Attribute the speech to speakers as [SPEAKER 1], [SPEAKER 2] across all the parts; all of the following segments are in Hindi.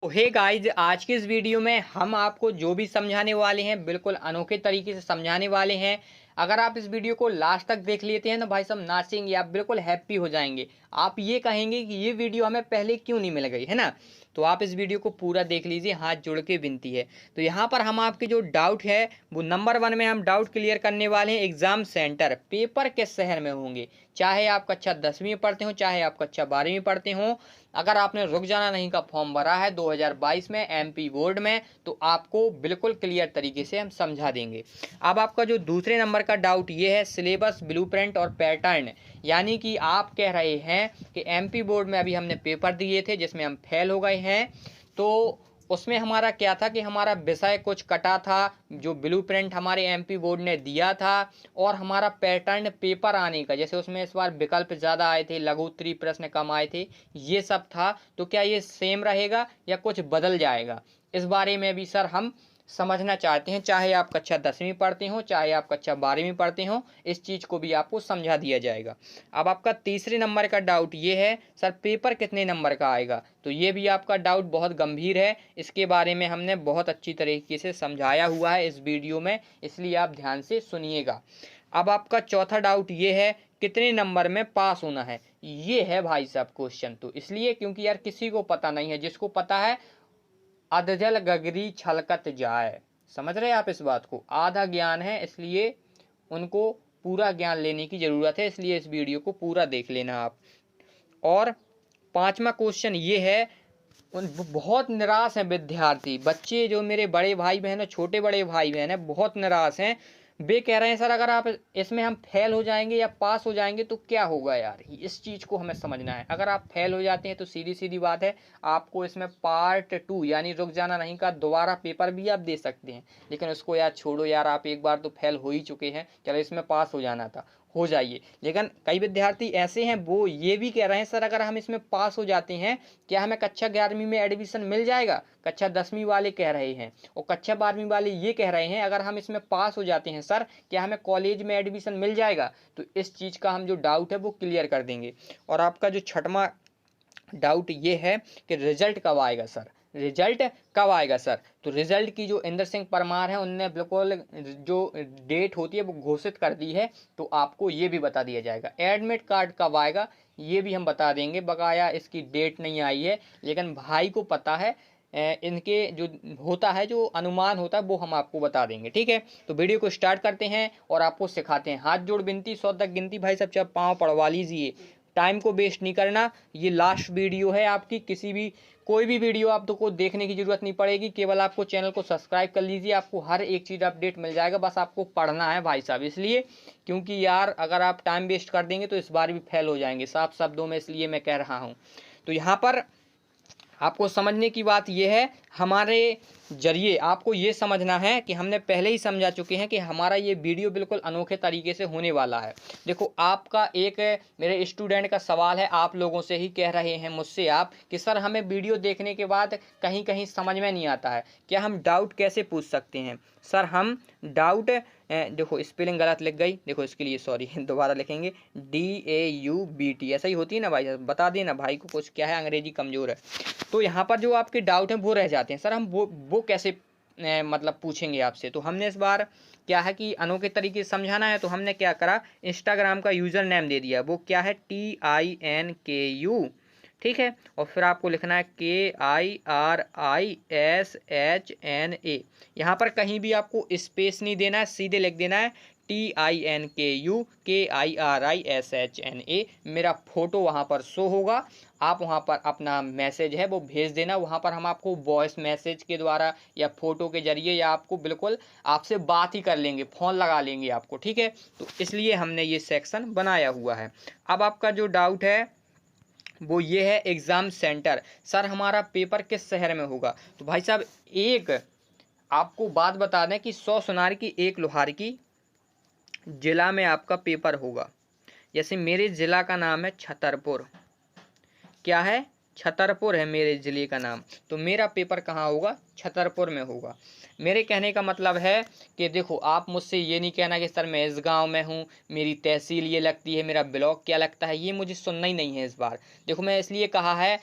[SPEAKER 1] तो हे गाइज, आज के इस वीडियो में हम आपको जो भी समझाने वाले हैं बिल्कुल अनोखे तरीके से समझाने वाले हैं। अगर आप इस वीडियो को लास्ट तक देख लेते हैं तो भाई साहब नाचेंगे, आप बिल्कुल हैप्पी हो जाएंगे। आप ये कहेंगे कि ये वीडियो हमें पहले क्यों नहीं मिल गई, है ना। तो आप इस वीडियो को पूरा देख लीजिए, हाथ जोड़ के विनती है। तो यहाँ पर हम आपके जो डाउट है वो नंबर 1 में हम डाउट क्लियर करने वाले हैं। एग्जाम सेंटर पेपर किस शहर में होंगे, चाहे आप कक्षा 10वीं में पढ़ते हो चाहे आप कक्षा 12वीं में पढ़ते हो। अगर आपने रुक जाना नहीं का फॉर्म भरा है 2022 में एमपी बोर्ड में, तो आपको बिल्कुल क्लियर तरीके से हम समझा देंगे। अब आपका जो दूसरे नंबर का डाउट ये है सिलेबस, ब्लूप्रिंट और पैटर्न। यानी कि आप कह रहे हैं कि एमपी बोर्ड में अभी हमने पेपर दिए थे जिसमें हम फेल हो गए हैं, तो उसमें हमारा क्या था कि हमारा विषय कुछ कटा था, जो ब्लूप्रिंट हमारे एमपी बोर्ड ने दिया था, और हमारा पैटर्न पेपर आने का, जैसे उसमें इस बार विकल्प ज़्यादा आए थे, लघु उत्तरीय प्रश्न कम आए थे, ये सब था। तो क्या ये सेम रहेगा या कुछ बदल जाएगा, इस बारे में भी सर हम समझना चाहते हैं। चाहे आप कक्षा 10वीं पढ़ते हो चाहे आप कक्षा 12वीं पढ़ते हो, इस चीज़ को भी आपको समझा दिया जाएगा। अब आपका तीसरे नंबर का डाउट ये है सर पेपर कितने नंबर का आएगा। तो ये भी आपका डाउट बहुत गंभीर है, इसके बारे में हमने बहुत अच्छी तरीके से समझाया हुआ है इस वीडियो में, इसलिए आप ध्यान से सुनिएगा। अब आपका चौथा डाउट ये है कितने नंबर में पास होना है। ये है भाई साहब क्वेश्चन, तो इसलिए क्योंकि यार किसी को पता नहीं है, जिसको पता है अधजल गगरी छलकत जाए। समझ रहे हैं आप इस बात को, आधा ज्ञान है इसलिए उनको पूरा ज्ञान लेने की ज़रूरत है, इसलिए इस वीडियो को पूरा देख लेना आप। और पांचवा क्वेश्चन ये है, उन बहुत निराश हैं विद्यार्थी बच्चे, जो मेरे बड़े भाई बहन और छोटे बड़े भाई बहन हैं बहुत निराश हैं। वे कह रहे हैं सर अगर आप इसमें हम फेल हो जाएंगे या पास हो जाएंगे तो क्या होगा यार, इस चीज़ को हमें समझना है। अगर आप फेल हो जाते हैं तो सीधी सीधी बात है, आपको इसमें पार्ट 2 यानी रुक जाना नहीं का दोबारा पेपर भी आप दे सकते हैं। लेकिन उसको यार छोड़ो यार, आप एक बार तो फेल हो ही चुके हैं, चलो इसमें पास हो जाना था, हो जाइए। लेकिन कई विद्यार्थी ऐसे हैं वो ये भी कह रहे हैं सर अगर हम इसमें पास हो जाते हैं क्या हमें कक्षा 11वीं में एडमिशन मिल जाएगा। कक्षा 10वीं वाले कह रहे हैं और कक्षा 12वीं वाले ये कह रहे हैं अगर हम इसमें पास हो जाते हैं सर क्या हमें कॉलेज में एडमिशन मिल जाएगा। तो इस चीज़ का हम जो डाउट है वो क्लियर कर देंगे। और आपका जो छठवां डाउट ये है कि रिजल्ट कब आएगा सर, रिजल्ट कब आएगा सर। तो रिजल्ट की जो इंद्र सिंह परमार है उनने बिल्कुल जो डेट होती है वो घोषित कर दी है, तो आपको ये भी बता दिया जाएगा। एडमिट कार्ड कब आएगा ये भी हम बता देंगे, बकाया इसकी डेट नहीं आई है लेकिन भाई को पता है। इनके जो होता है, जो अनुमान होता है वो हम आपको बता देंगे, ठीक है। तो वीडियो को स्टार्ट करते हैं और आपको सिखाते हैं। हाथ जोड़ विनती, 100 तक गिनती भाई सब जब पाँव पड़वा लीजिए, टाइम को वेस्ट नहीं करना। ये लास्ट वीडियो है आपकी, किसी भी कोई भी वीडियो आप तो को देखने की जरूरत नहीं पड़ेगी, केवल आपको चैनल को सब्सक्राइब कर लीजिए, आपको हर एक चीज़ अपडेट मिल जाएगा, बस आपको पढ़ना है भाई साहब। इसलिए क्योंकि यार अगर आप टाइम वेस्ट कर देंगे तो इस बार भी फेल हो जाएंगे, साफ शब्दों में इसलिए मैं कह रहा हूँ। तो यहाँ पर आपको समझने की बात यह है, हमारे जरिए आपको ये समझना है कि हमने पहले ही समझा चुके हैं कि हमारा ये वीडियो बिल्कुल अनोखे तरीके से होने वाला है। देखो आपका एक मेरे स्टूडेंट का सवाल है, आप लोगों से ही कह रहे हैं मुझसे आप कि सर हमें वीडियो देखने के बाद कहीं कहीं समझ में नहीं आता है, क्या हम डाउट कैसे पूछ सकते हैं। सर हम डाउट, देखो स्पेलिंग गलत लिख गई, देखो इसके लिए सॉरी दोबारा लिखेंगे, DAUBT ऐसा ही होती है ना भाई, बता देना भाई को, कुछ क्या है अंग्रेजी कमज़ोर है। तो यहाँ पर जो आपके डाउट हैं वो रह जाते हैं, सर हम वो कैसे मतलब पूछेंगे आपसे। तो हमने इस बार क्या है कि अनोखे तरीके से समझाना है, तो हमने क्या करा, इंस्टाग्राम का यूज़र नेम दे दिया, वो क्या है TINKU, ठीक है। और फिर आपको लिखना है KIRISHNA, यहाँ पर कहीं भी आपको स्पेस नहीं देना है, सीधे लिख देना है TINKU KIRISHNA। मेरा फोटो वहाँ पर शो होगा, आप वहाँ पर अपना मैसेज है वो भेज देना, वहाँ पर हम आपको वॉइस मैसेज के द्वारा या फ़ोटो के ज़रिए या आपको बिल्कुल आपसे बात ही कर लेंगे, फ़ोन लगा लेंगे आपको, ठीक है। तो इसलिए हमने ये सेक्शन बनाया हुआ है। अब आपका जो डाउट है वो ये है एग्ज़ाम सेंटर, सर हमारा पेपर किस शहर में होगा। तो भाई साहब एक आपको बात बता दें कि 100 सुनार की 1 लोहार की ज़िला में आपका पेपर होगा। जैसे मेरे ज़िला का नाम है छतरपुर, क्या है, छतरपुर है मेरे ज़िले का नाम, तो मेरा पेपर कहाँ होगा, छतरपुर में होगा। मेरे कहने का मतलब है कि देखो आप मुझसे ये नहीं कहना कि सर मैं इस गांव में हूँ, मेरी तहसील ये लगती है, मेरा ब्लॉक क्या लगता है, ये मुझे सुनना ही नहीं है इस बार। देखो मैं इसलिए कहा है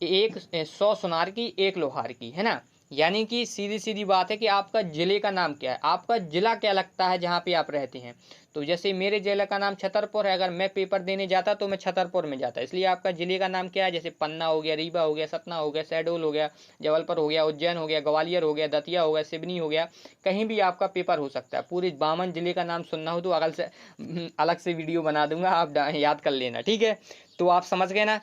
[SPEAKER 1] एक 100 सुनार की, एक लोहार की, है ना। यानी कि सीधी सीधी बात है कि आपका जिले का नाम क्या है, आपका जिला क्या लगता है जहाँ पे आप रहते हैं। तो जैसे मेरे जिले का नाम छतरपुर है, अगर मैं पेपर देने जाता तो मैं छतरपुर में जाता, इसलिए आपका जिले का नाम क्या है, जैसे पन्ना हो गया, रीवा हो गया, सतना हो गया, शहडोल हो गया, जबलपुर हो गया, उज्जैन हो गया, ग्वालियर हो गया, दतिया हो गया, सिवनी हो गया, कहीं भी आपका पेपर हो सकता है। पूरे 52 जिले का नाम सुनना हो तो अलग से वीडियो बना दूंगा, आप याद कर लेना, ठीक है। तो आप समझ गए ना।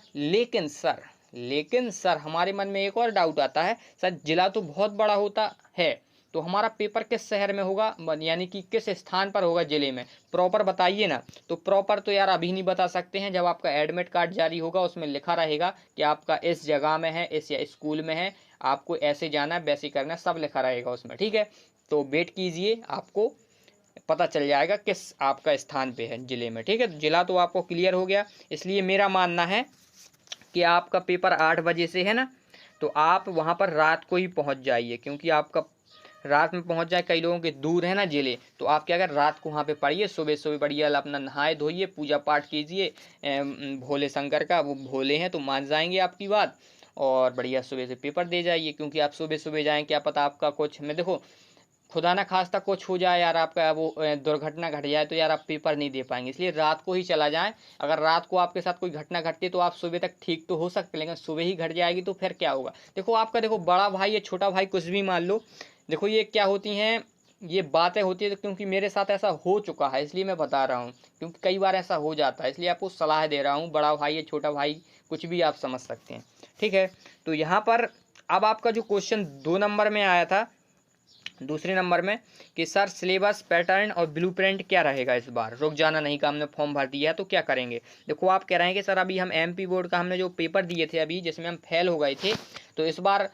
[SPEAKER 1] लेकिन सर हमारे मन में एक और डाउट आता है, सर जिला तो बहुत बड़ा होता है, तो हमारा पेपर किस शहर में होगा, यानी कि किस स्थान पर होगा जिले में, प्रॉपर बताइए ना। तो प्रॉपर तो यार अभी नहीं बता सकते हैं, जब आपका एडमिट कार्ड जारी होगा उसमें लिखा रहेगा कि आपका इस जगह में है, इस स्कूल में है, आपको ऐसे जाना है, वैसे करना है, सब लिखा रहेगा उसमें, ठीक है। तो वेट कीजिए, आपको पता चल जाएगा किस आपका स्थान पे है जिले में, ठीक है। तो जिला तो आपको क्लियर हो गया, इसलिए मेरा मानना है कि आपका पेपर 8 बजे से है ना, तो आप वहाँ पर रात को ही पहुँच जाइए, क्योंकि आपका रात में पहुँच जाए, कई लोगों के दूर है ना जिले, तो आप क्या कर रात को वहाँ पे पढ़िए, सुबह सुबह बढ़िया अपना नहाए धोइए, पूजा पाठ कीजिए भोले शंकर का, वो भोले हैं तो मान जाएंगे आपकी बात, और बढ़िया सुबह से पेपर दे जाइए। क्योंकि आप सुबह सुबह जाएँ, क्या पता आपका कुछ, मैं देखो खुदा ना खास्ता कुछ हो जाए यार, आपका वो दुर्घटना घट जाए तो यार आप पेपर नहीं दे पाएंगे, इसलिए रात को ही चला जाएं। अगर रात को आपके साथ कोई घटना घटती है तो आप सुबह तक ठीक तो हो सकते, लेकिन सुबह ही घट जाएगी तो फिर क्या होगा। देखो आपका, देखो बड़ा भाई या छोटा भाई कुछ भी मान लो, देखो ये क्या होती हैं, ये बातें होती है, क्योंकि मेरे साथ ऐसा हो चुका है इसलिए मैं बता रहा हूँ, क्योंकि कई बार ऐसा हो जाता है, इसलिए आपको सलाह दे रहा हूँ। बड़ा भाई या छोटा भाई कुछ भी आप समझ सकते हैं, ठीक है। तो यहाँ पर अब आपका जो क्वेश्चन 2 नंबर में आया था, दूसरे नंबर में, कि सर सिलेबस पैटर्न और ब्लूप्रिंट क्या रहेगा इस बार, रुक जाना नहीं का हमने फॉर्म भर दिया है तो क्या करेंगे। देखो आप कह रहे हैं कि सर अभी हम एमपी बोर्ड का हमने जो पेपर दिए थे अभी, जिसमें हम फेल हो गए थे, तो इस बार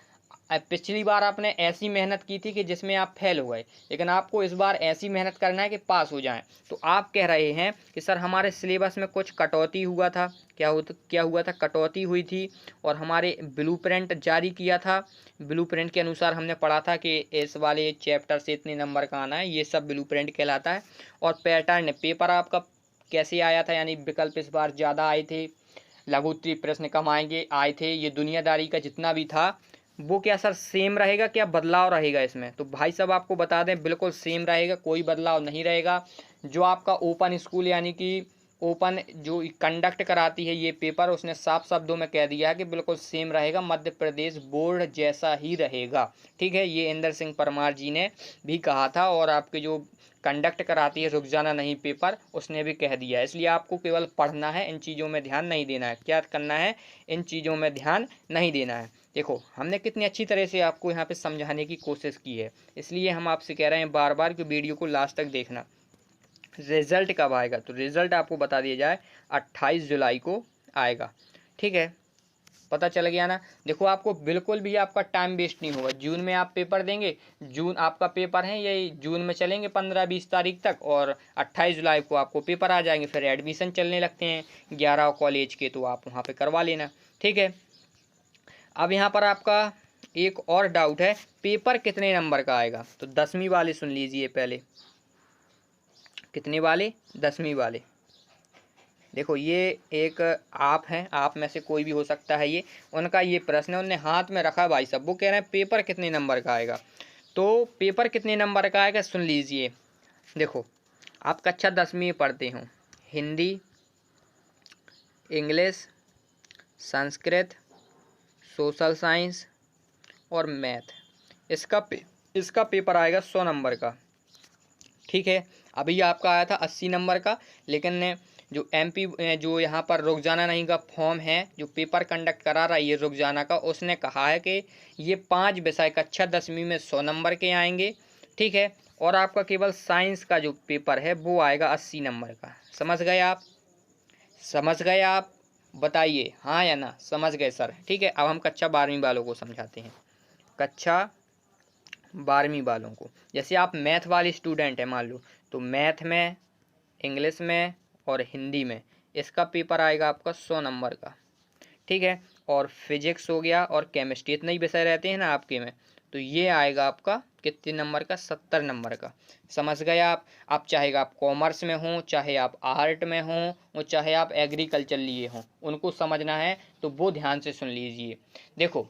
[SPEAKER 1] पिछली बार आपने ऐसी मेहनत की थी कि जिसमें आप फेल हो गए, लेकिन आपको इस बार ऐसी मेहनत करना है कि पास हो जाएं। तो आप कह रहे हैं कि सर हमारे सिलेबस में कुछ कटौती हुआ था, क्या हुआ था, कटौती हुई थी, और हमारे ब्लूप्रिंट जारी किया था, ब्लूप्रिंट के अनुसार हमने पढ़ा था कि इस वाले चैप्टर से इतने नंबर का आना है, ये सब ब्लूप्रिंट कहलाता है। और पैटर्न पेपर आपका कैसे आया था, यानी विकल्प इस बार ज़्यादा आए थे, लघु उत्तरीय प्रश्न कम आए थे, ये दुनियादारी का जितना भी था वो क्या सर सेम रहेगा, क्या बदलाव रहेगा इसमें। तो भाई साहब आपको बता दें, बिल्कुल सेम रहेगा, कोई बदलाव नहीं रहेगा। जो आपका ओपन स्कूल यानी कि ओपन जो कंडक्ट कराती है ये पेपर, उसने साफ शब्दों में कह दिया है कि बिल्कुल सेम रहेगा, मध्य प्रदेश बोर्ड जैसा ही रहेगा, ठीक है। ये इंदर सिंह परमार जी ने भी कहा था, और आपके जो कंडक्ट कराती है रुक जाना नहीं पेपर, उसने भी कह दिया है। इसलिए आपको केवल पढ़ना है, इन चीज़ों में ध्यान नहीं देना है। क्या करना है, इन चीज़ों में ध्यान नहीं देना है। देखो हमने कितनी अच्छी तरह से आपको यहाँ पे समझाने की कोशिश की है, इसलिए हम आपसे कह रहे हैं बार बार कि वीडियो को लास्ट तक देखना। रिजल्ट कब आएगा, तो रिजल्ट आपको बता दिया जाए 28 जुलाई को आएगा, ठीक है। पता चल गया ना। देखो आपको बिल्कुल भी आपका टाइम वेस्ट नहीं होगा, जून में आप पेपर देंगे, जून आपका पेपर है ये जून में चलेंगे 15-20 तारीख तक, और 28 जुलाई को आपको पेपर आ जाएंगे, फिर एडमिशन चलने लगते हैं 11 कॉलेज के, तो आप वहाँ पे करवा लेना, ठीक है। अब यहाँ पर आपका एक और डाउट है, पेपर कितने नंबर का आएगा, तो 10वीं वाले सुन लीजिए पहले, कितने वाले, 10वीं वाले। देखो ये एक आप हैं, आप में से कोई भी हो सकता है, ये उनका ये प्रश्न है, उनने हाथ में रखा भाई साहब, वो कह रहे हैं पेपर कितने नंबर का आएगा। तो पेपर कितने नंबर का आएगा सुन लीजिए। देखो आप कक्षा 10वीं में पढ़ते हो, Hindi, English, Sanskrit, social science और मैथ, इसका पेपर आएगा 100 नंबर का, ठीक है। अभी आपका आया था 80 नंबर का, लेकिन जो एमपी जो यहाँ पर रुक जाना नहीं का फॉर्म है, जो पेपर कंडक्ट करा रहा है ये रुक जाना का, उसने कहा है कि ये 5 विषय कक्षा 10वीं में 100 नंबर के आएंगे, ठीक है। और आपका केवल साइंस का जो पेपर है वो आएगा 80 नंबर का। समझ गए आप, समझ गए आप, बताइए हाँ या ना, समझ गए सर, ठीक है। अब हम कक्षा 12वीं वालों को समझाते हैं, कक्षा 12वीं वालों को। जैसे आप मैथ वाले स्टूडेंट हैं मान लो, तो मैथ में, इंग्लिश में और हिंदी में इसका पेपर आएगा आपका 100 नंबर का, ठीक है। और फिजिक्स हो गया और केमिस्ट्री, इतने ही विषय रहते हैं ना आपके में, तो ये आएगा आपका कितने नंबर का, 70 नंबर का। समझ गए आप चाहे आप कॉमर्स में हों, चाहे आप आर्ट में हों और चाहे आप एग्रीकल्चर लिए हों, उनको समझना है तो वो ध्यान से सुन लीजिए। देखो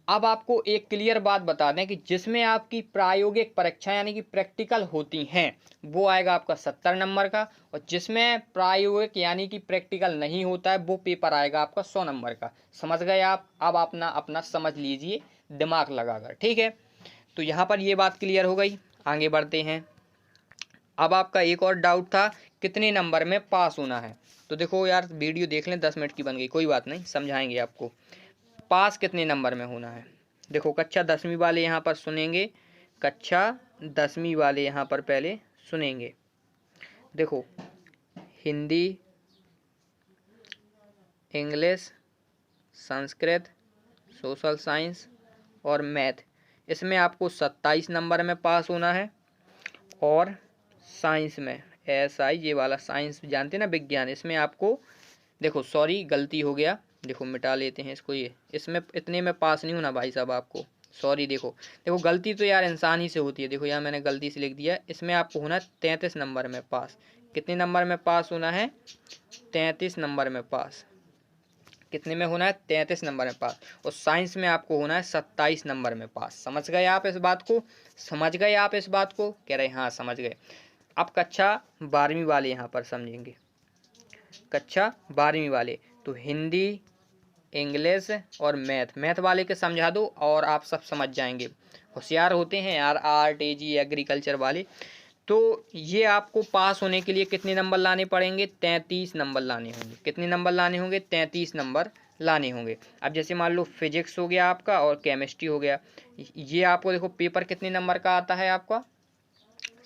[SPEAKER 1] अब आपको एक क्लियर बात बता दें कि जिसमें आपकी प्रायोगिक परीक्षा यानी कि प्रैक्टिकल होती हैं वो आएगा आपका 70 नंबर का, और जिसमें प्रायोगिक यानी कि प्रैक्टिकल नहीं होता है वो पेपर आएगा आपका 100 नंबर का। समझ गए आप? अब अपना अपना समझ लीजिए दिमाग लगाकर, ठीक है। तो यहाँ पर ये बात क्लियर हो गई, आगे बढ़ते हैं। अब आपका एक और डाउट था कितने नंबर में पास होना है। तो देखो यार वीडियो देख लें, 10 मिनट की बन गई, कोई बात नहीं, समझाएंगे आपको पास कितने नंबर में होना है। देखो कक्षा 10वीं वाले यहाँ पर सुनेंगे, कक्षा 10वीं वाले यहाँ पर पहले सुनेंगे। देखो Hindi, English, Sanskrit, social science और मैथ, इसमें आपको 27 नंबर में पास होना है। और साइंस में SI ये वाला साइंस जानते ना, विज्ञान, इसमें आपको देखो सॉरी गलती हो गया, देखो मिटा लेते हैं इसको, ये इसमें इतने में पास नहीं होना भाई साहब आपको, सॉरी। देखो देखो गलती तो यार इंसान ही से होती है। देखो यहाँ मैंने गलती से लिख दिया, इसमें आपको होना 33 नंबर में पास। कितने नंबर में पास होना है? 33 नंबर में पास। कितने में होना है? 33 नंबर में पास। और साइंस में आपको होना है 27 नंबर में पास। समझ गए आप इस बात को? समझ गए आप इस बात को? कह रहे हाँ समझ गए। अब कक्षा 12वीं वाले यहाँ पर समझेंगे, कक्षा 12वीं वाले तो हिंदी, इंग्लिश और मैथ वाले के समझा दो और आप सब समझ जाएंगे। होशियार होते हैं यार आर्ट, AG, एग्रीकल्चर वाले। तो ये आपको पास होने के लिए कितने नंबर लाने पड़ेंगे? 33 नंबर लाने होंगे। कितने नंबर लाने होंगे? 33 नंबर लाने होंगे। अब जैसे मान लो फिजिक्स हो गया आपका और केमिस्ट्री हो गया, ये आपको देखो पेपर कितने नंबर का आता है आपका?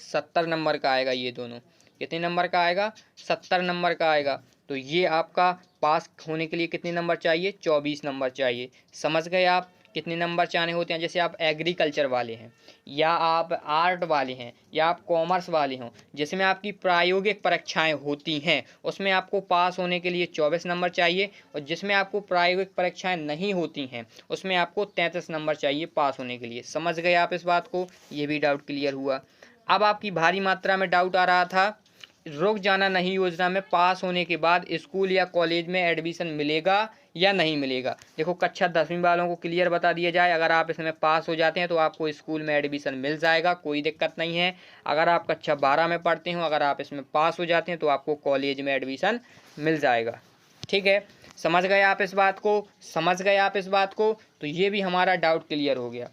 [SPEAKER 1] 70 नंबर का आएगा। ये दोनों कितने नंबर का आएगा? 70 नंबर का आएगा। तो ये आपका पास होने के लिए कितने नंबर चाहिए? 24 नंबर चाहिए। समझ गए आप? कितने नंबर चाहने होते हैं? जैसे आप एग्रीकल्चर वाले हैं या आप आर्ट वाले हैं या आप कॉमर्स वाले हों, जिसमें आपकी प्रायोगिक परीक्षाएं होती हैं उसमें आपको पास होने के लिए 24 नंबर चाहिए, और जिसमें आपको प्रायोगिक परीक्षाएं नहीं होती हैं उसमें आपको 33 नंबर चाहिए पास होने के लिए। समझ गए आप इस बात को? ये भी डाउट क्लियर हुआ। अब आपकी भारी मात्रा में डाउट आ रहा था रुक जाना नहीं योजना में पास होने के बाद स्कूल या कॉलेज में एडमिशन मिलेगा या नहीं मिलेगा। देखो कक्षा 10वीं वालों को क्लियर बता दिया जाए, अगर आप इसमें पास हो जाते हैं तो आपको स्कूल में एडमिशन मिल जाएगा, कोई दिक्कत नहीं है। अगर आप कक्षा 12 में पढ़ते हो, अगर आप इसमें पास हो जाते हैं तो आपको कॉलेज में एडमिशन मिल जाएगा। ठीक है, समझ गए आप इस बात को? समझ गए आप इस बात को? तो ये भी हमारा डाउट क्लियर हो गया।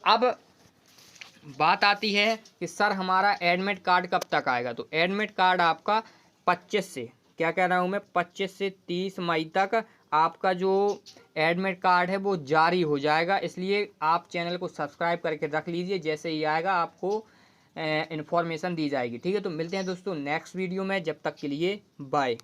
[SPEAKER 1] अब बात आती है कि सर हमारा एडमिट कार्ड कब तक आएगा। तो एडमिट कार्ड आपका 25 से, क्या कह रहा हूँ मैं, 25 से 30 मई तक आपका जो एडमिट कार्ड है वो जारी हो जाएगा। इसलिए आप चैनल को सब्सक्राइब करके रख लीजिए, जैसे ही आएगा आपको इन्फॉर्मेशन दी जाएगी। ठीक है, तो मिलते हैं दोस्तों नेक्स्ट वीडियो में, जब तक के लिए बाय।